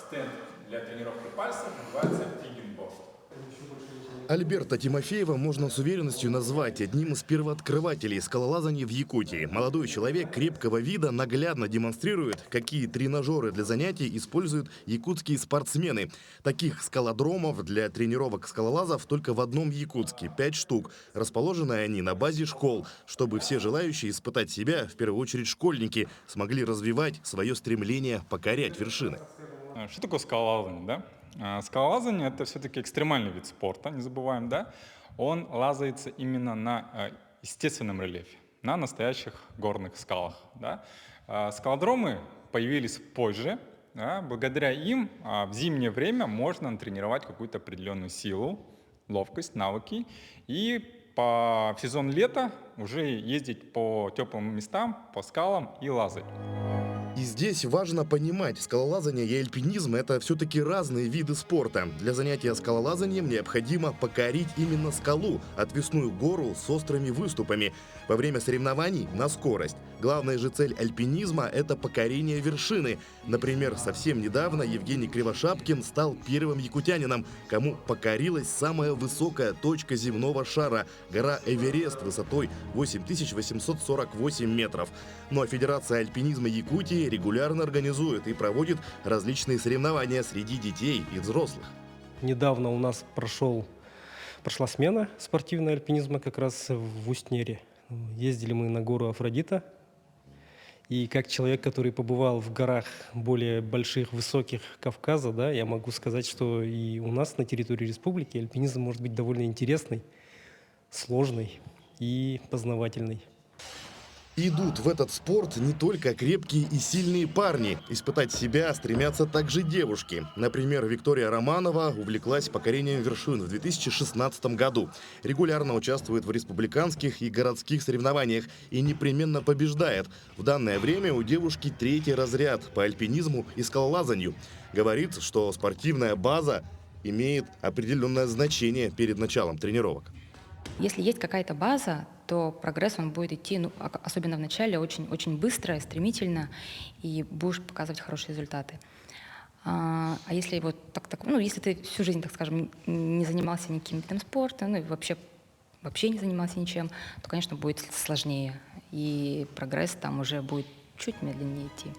стенд для тренировки пальцев называется Тигенбост. Альберта Тимофеева можно с уверенностью назвать одним из первооткрывателей скалолазания в Якутии. Молодой человек крепкого вида наглядно демонстрирует, какие тренажеры для занятий используют якутские спортсмены. Таких скалодромов для тренировок скалолазов только в одном Якутске – 5 штук. Расположены они на базе школ, чтобы все желающие испытать себя, в первую очередь школьники, смогли развивать свое стремление покорять вершины. Что такое скалолазание, да? Скалолазание – это все-таки экстремальный вид спорта, не забываем, да? Он лазается именно на естественном рельефе, на настоящих горных скалах, да? Скалодромы появились позже, да? Благодаря им в зимнее время можно тренировать какую-то определенную силу, ловкость, навыки, и в сезон лета уже ездить по теплым местам, по скалам и лазать. И здесь важно понимать, скалолазание и альпинизм – это все-таки разные виды спорта. Для занятия скалолазанием необходимо покорить именно скалу, отвесную гору с острыми выступами. Во время соревнований – на скорость. Главная же цель альпинизма – это покорение вершины. Например, совсем недавно Евгений Кривошапкин стал первым якутянином, кому покорилась самая высокая точка земного шара – гора Эверест высотой 8848 метров. Ну а Федерация альпинизма Якутии регулярно организует и проводит различные соревнования среди детей и взрослых. Недавно у нас прошла смена спортивного альпинизма как раз в Устнере. Ездили мы на гору Афродита. И как человек, который побывал в горах более больших, высоких Кавказа, да, я могу сказать, что и у нас на территории республики альпинизм может быть довольно интересный, сложный и познавательный. Идут в этот спорт не только крепкие и сильные парни. Испытать себя стремятся также девушки. Например, Виктория Романова увлеклась покорением вершин в 2016 году. Регулярно участвует в республиканских и городских соревнованиях и непременно побеждает. В данное время у девушки 3-й разряд по альпинизму и скалолазанию. Говорит, что спортивная база имеет определенное значение перед началом тренировок. Если есть какая-то база, то прогресс он будет идти, особенно в начале, очень быстро, стремительно, и будешь показывать хорошие результаты. А если вот если ты всю жизнь, так скажем, не занимался никаким видом спорта, и вообще не занимался ничем, то, конечно, будет сложнее, и прогресс там уже будет чуть медленнее идти.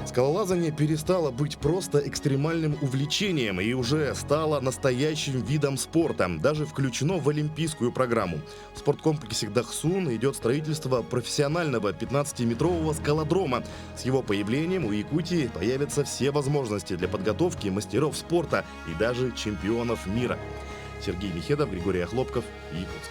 Скалолазание перестало быть просто экстремальным увлечением и уже стало настоящим видом спорта, даже включено в олимпийскую программу. В спорткомплексе Дахсун идет строительство профессионального 15-метрового скалодрома. С его появлением у Якутии появятся все возможности для подготовки мастеров спорта и даже чемпионов мира. Сергей Михедов, Григорий Охлопков, Якутск.